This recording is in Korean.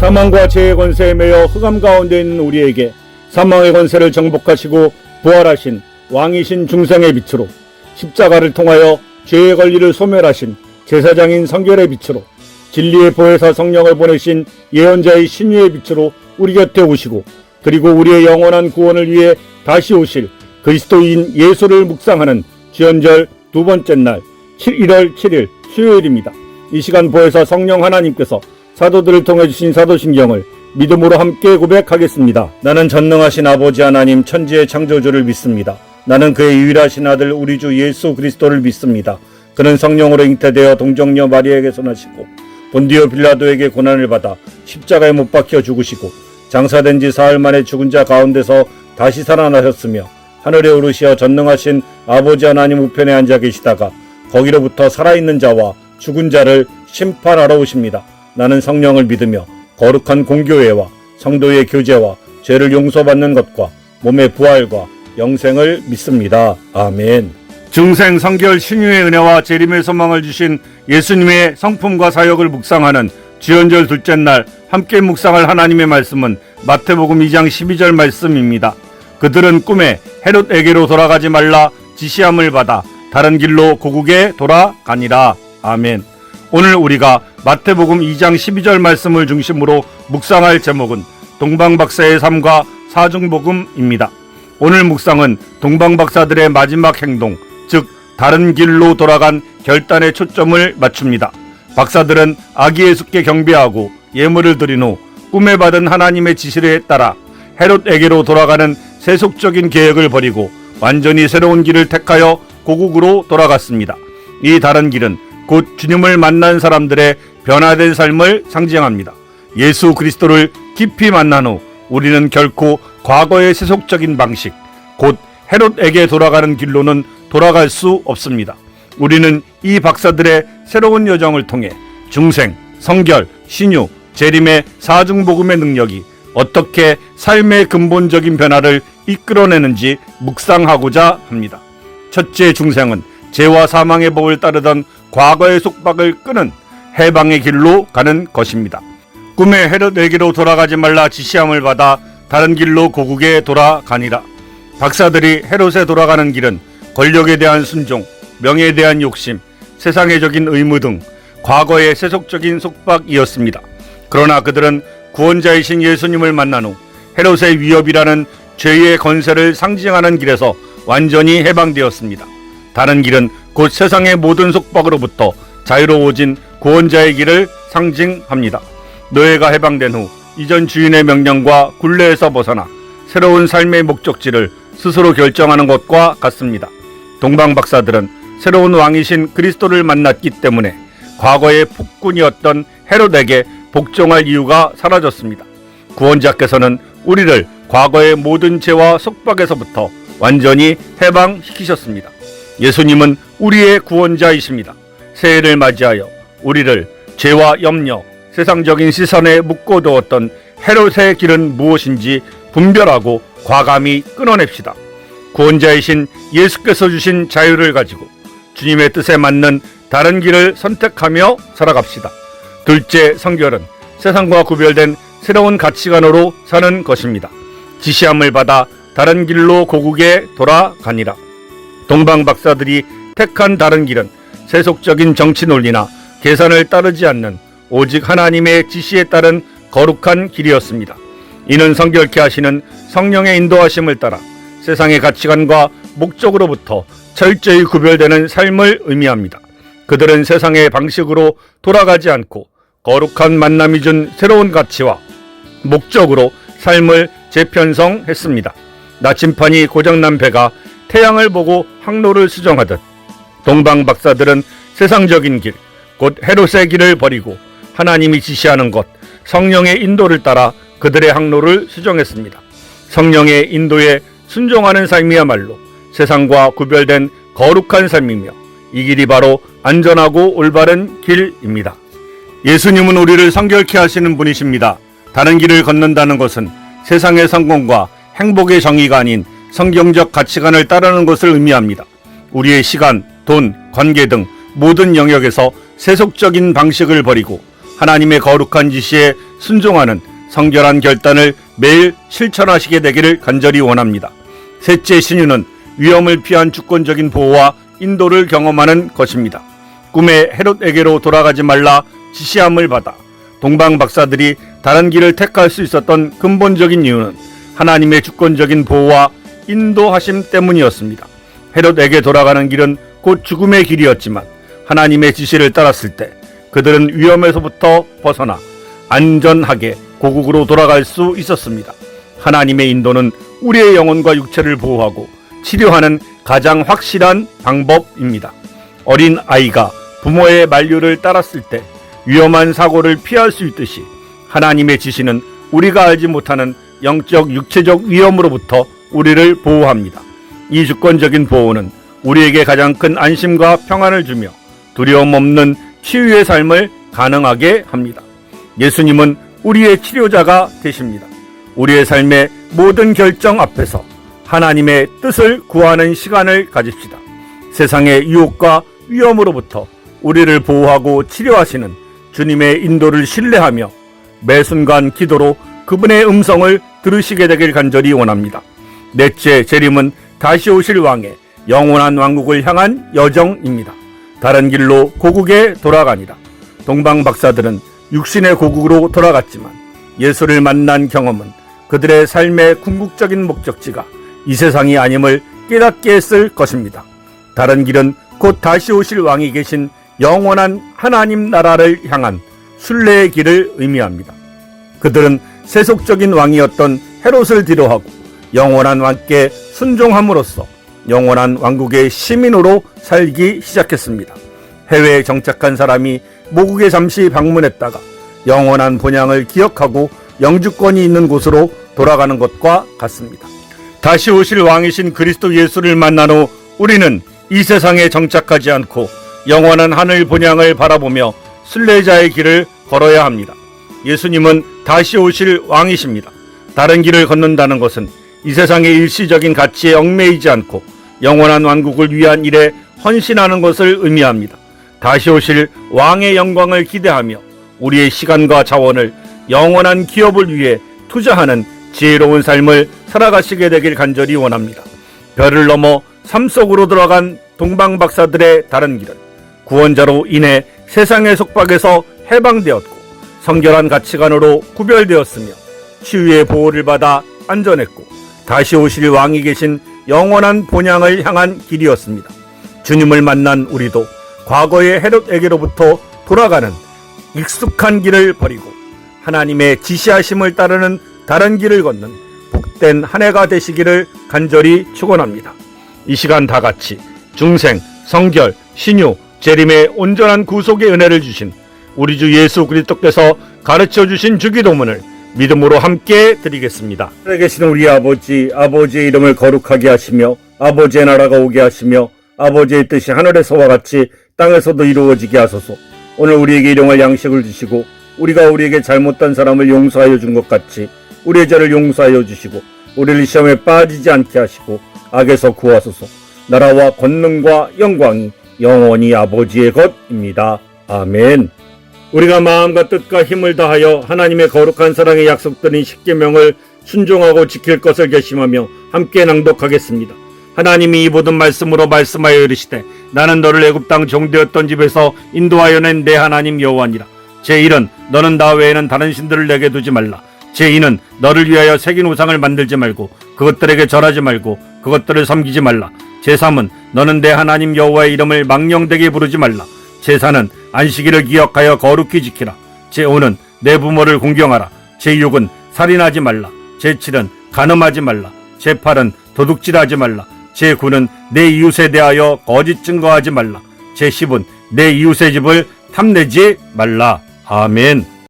사망과 죄의 권세에 매여 흑암 가운데 있는 우리에게 사망의 권세를 정복하시고 부활하신 왕이신 중생의 빛으로, 십자가를 통하여 죄의 권리를 소멸하신 제사장인 성결의 빛으로, 진리의 보혜사 성령을 보내신 예언자의 신유의 빛으로 우리 곁에 오시고, 그리고 우리의 영원한 구원을 위해 다시 오실 그리스도인 예수를 묵상하는 주연절 두 번째 날 1월 7일 수요일입니다. 이 시간 보혜사 성령 하나님께서 사도들을 통해 주신 사도신경을 믿음으로 함께 고백하겠습니다. 나는 전능하신 아버지 하나님 천지의 창조주를 믿습니다. 나는 그의 유일하신 아들 우리 주 예수 그리스도를 믿습니다. 그는 성령으로 잉태되어 동정녀 마리아에게서 나시고 본디오 빌라도에게 고난을 받아 십자가에 못 박혀 죽으시고 장사된 지 사흘 만에 죽은 자 가운데서 다시 살아나셨으며 하늘에 오르시어 전능하신 아버지 하나님 우편에 앉아 계시다가 거기로부터 살아있는 자와 죽은 자를 심판하러 오십니다. 나는 성령을 믿으며 거룩한 공교회와 성도의 교제와 죄를 용서받는 것과 몸의 부활과 영생을 믿습니다. 아멘. 중생 성결 신유의 은혜와 재림의 소망을 주신 예수님의 성품과 사역을 묵상하는 주연절 둘째 날 함께 묵상할 하나님의 말씀은 마태복음 2장 12절 말씀입니다. 그들은 꿈에 헤롯에게로 돌아가지 말라 지시함을 받아 다른 길로 고국에 돌아가니라. 아멘. 오늘 우리가 마태복음 2장 12절 말씀을 중심으로 묵상할 제목은 동방박사의 삶과 사중복음입니다. 오늘 묵상은 동방박사들의 마지막 행동, 즉 다른 길로 돌아간 결단에 초점을 맞춥니다. 박사들은 아기 예수께 경배하고 예물을 드린 후 꿈에 받은 하나님의 지시에 따라 헤롯에게로 돌아가는 세속적인 계획을 버리고 완전히 새로운 길을 택하여 고국으로 돌아갔습니다. 이 다른 길은 곧 주님을 만난 사람들의 변화된 삶을 상징합니다. 예수 그리스도를 깊이 만난 후 우리는 결코 과거의 세속적인 방식, 곧 헤롯에게 돌아가는 길로는 돌아갈 수 없습니다. 우리는 이 박사들의 새로운 여정을 통해 중생, 성결, 신유, 재림의 사중복음의 능력이 어떻게 삶의 근본적인 변화를 이끌어내는지 묵상하고자 합니다. 첫째, 중생은 죄와 사망의 법을 따르던 과거의 속박을 끄는 해방의 길로 가는 것입니다. 꿈에 헤롯에게로 돌아가지 말라 지시함을 받아 다른 길로 고국에 돌아가니라. 박사들이 헤롯에 돌아가는 길은 권력에 대한 순종, 명예에 대한 욕심, 세상의적인 의무 등 과거의 세속적인 속박이었습니다. 그러나 그들은 구원자이신 예수님을 만난 후 헤롯의 위협이라는 죄의 권세를 상징하는 길에서 완전히 해방되었습니다. 다른 길은 곧 세상의 모든 속박으로부터 자유로워진 구원자의 길을 상징합니다. 노예가 해방된 후 이전 주인의 명령과 굴레에서 벗어나 새로운 삶의 목적지를 스스로 결정하는 것과 같습니다. 동방박사들은 새로운 왕이신 그리스도를 만났기 때문에 과거의 폭군이었던 헤롯에게 복종할 이유가 사라졌습니다. 구원자께서는 우리를 과거의 모든 죄와 속박에서부터 완전히 해방시키셨습니다. 예수님은 우리의 구원자이십니다. 새해를 맞이하여 우리를 죄와 염려, 세상적인 시선에 묶어두었던 헤롯의 길은 무엇인지 분별하고 과감히 끊어냅시다. 구원자이신 예수께서 주신 자유를 가지고 주님의 뜻에 맞는 다른 길을 선택하며 살아갑시다. 둘째, 성결은 세상과 구별된 새로운 가치관으로 사는 것입니다. 지시함을 받아 다른 길로 고국에 돌아가니라. 동방박사들이 택한 다른 길은 세속적인 정치 논리나 계산을 따르지 않는 오직 하나님의 지시에 따른 거룩한 길이었습니다. 이는 성결케 하시는 성령의 인도하심을 따라 세상의 가치관과 목적으로부터 철저히 구별되는 삶을 의미합니다. 그들은 세상의 방식으로 돌아가지 않고 거룩한 만남이 준 새로운 가치와 목적으로 삶을 재편성했습니다. 나침판이 고장난 배가 태양을 보고 항로를 수정하듯 동방박사들은 세상적인 길, 곧 헤롯의 길을 버리고 하나님이 지시하는 것, 성령의 인도를 따라 그들의 항로를 수정했습니다. 성령의 인도에 순종하는 삶이야말로 세상과 구별된 거룩한 삶이며 이 길이 바로 안전하고 올바른 길입니다. 예수님은 우리를 성결케 하시는 분이십니다. 다른 길을 걷는다는 것은 세상의 성공과 행복의 정의가 아닌 성경적 가치관을 따르는 것을 의미합니다. 우리의 시간, 돈, 관계 등 모든 영역에서 세속적인 방식을 버리고 하나님의 거룩한 지시에 순종하는 성결한 결단을 매일 실천하시게 되기를 간절히 원합니다. 셋째 신유는 위험을 피한 주권적인 보호와 인도를 경험하는 것입니다. 꿈에 헤롯에게로 돌아가지 말라 지시함을 받아 동방 박사들이 다른 길을 택할 수 있었던 근본적인 이유는 하나님의 주권적인 보호와 인도하심 때문이었습니다. 헤롯에게 돌아가는 길은 곧 죽음의 길이었지만 하나님의 지시를 따랐을 때 그들은 위험에서부터 벗어나 안전하게 고국으로 돌아갈 수 있었습니다. 하나님의 인도는 우리의 영혼과 육체를 보호하고 치료하는 가장 확실한 방법입니다. 어린 아이가 부모의 만류를 따랐을 때 위험한 사고를 피할 수 있듯이 하나님의 지시는 우리가 알지 못하는 영적 육체적 위험으로부터 우리를 보호합니다. 이 주권적인 보호는 우리에게 가장 큰 안심과 평안을 주며 두려움 없는 치유의 삶을 가능하게 합니다. 예수님은 우리의 치료자가 되십니다. 우리의 삶의 모든 결정 앞에서 하나님의 뜻을 구하는 시간을 가집시다. 세상의 유혹과 위험으로부터 우리를 보호하고 치료하시는 주님의 인도를 신뢰하며 매 순간 기도로 그분의 음성을 들으시게 되길 간절히 원합니다. 넷째 재림은 다시 오실 왕의 영원한 왕국을 향한 여정입니다. 다른 길로 고국에 돌아가니라. 동방 박사들은 육신의 고국으로 돌아갔지만 예수를 만난 경험은 그들의 삶의 궁극적인 목적지가 이 세상이 아님을 깨닫게 했을 것입니다. 다른 길은 곧 다시 오실 왕이 계신 영원한 하나님 나라를 향한 순례의 길을 의미합니다. 그들은 세속적인 왕이었던 헤롯을 뒤로하고 영원한 왕께 순종함으로써 영원한 왕국의 시민으로 살기 시작했습니다. 해외에 정착한 사람이 모국에 잠시 방문했다가 영원한 본향을 기억하고 영주권이 있는 곳으로 돌아가는 것과 같습니다. 다시 오실 왕이신 그리스도 예수를 만난 후 우리는 이 세상에 정착하지 않고 영원한 하늘 본향을 바라보며 순례자의 길을 걸어야 합니다. 예수님은 다시 오실 왕이십니다. 다른 길을 걷는다는 것은 이 세상의 일시적인 가치에 얽매이지 않고 영원한 왕국을 위한 일에 헌신하는 것을 의미합니다. 다시 오실 왕의 영광을 기대하며 우리의 시간과 자원을 영원한 기업을 위해 투자하는 지혜로운 삶을 살아가시게 되길 간절히 원합니다. 별을 넘어 삶 속으로 들어간 동방 박사들의 다른 길은 구원자로 인해 세상의 속박에서 해방되었고 성결한 가치관으로 구별되었으며 치유의 보호를 받아 안전했고 다시 오실 왕이 계신 영원한 본향을 향한 길이었습니다. 주님을 만난 우리도 과거의 헤롯에게로부터 돌아가는 익숙한 길을 버리고 하나님의 지시하심을 따르는 다른 길을 걷는 복된 한 해가 되시기를 간절히 축원합니다. 이 시간 다 같이 중생, 성결, 신유, 재림의 온전한 구속의 은혜를 주신 우리 주 예수 그리스도께서 가르쳐 주신 주기도문을 믿음으로 함께 드리겠습니다. 하늘에 계시는 우리 아버지, 아버지의 이름을 거룩하게 하시며 아버지의 나라가 오게 하시며 아버지의 뜻이 하늘에서와 같이 땅에서도 이루어지게 하소서. 오늘 우리에게 일용할 양식을 주시고 우리가 우리에게 잘못한 사람을 용서하여 준 것 같이 우리의 죄를 용서하여 주시고 우리를 시험에 빠지지 않게 하시고 악에서 구하소서. 나라와 권능과 영광이 영원히 아버지의 것입니다. 아멘. 우리가 마음과 뜻과 힘을 다하여 하나님의 거룩한 사랑의 약속드린 십계명을 순종하고 지킬 것을 결심하며 함께 낭독하겠습니다. 하나님이 이 모든 말씀으로 말씀하여 이르시되 나는 너를 애굽 땅 종되었던 집에서 인도하여 낸 내 하나님 여호와니라. 제1은 너는 나 외에는 다른 신들을 내게 두지 말라. 제2는 너를 위하여 새긴 우상을 만들지 말고 그것들에게 절하지 말고 그것들을 섬기지 말라. 제3은 너는 내 하나님 여호와의 이름을 망령되게 부르지 말라. 제4는 안식일을 기억하여 거룩히 지키라. 제5는 내 부모를 공경하라. 제6은 살인하지 말라. 제7은 간음하지 말라. 제8은 도둑질하지 말라. 제9는 내 이웃에 대하여 거짓 증거하지 말라. 제10은 내 이웃의 집을 탐내지 말라. 아멘.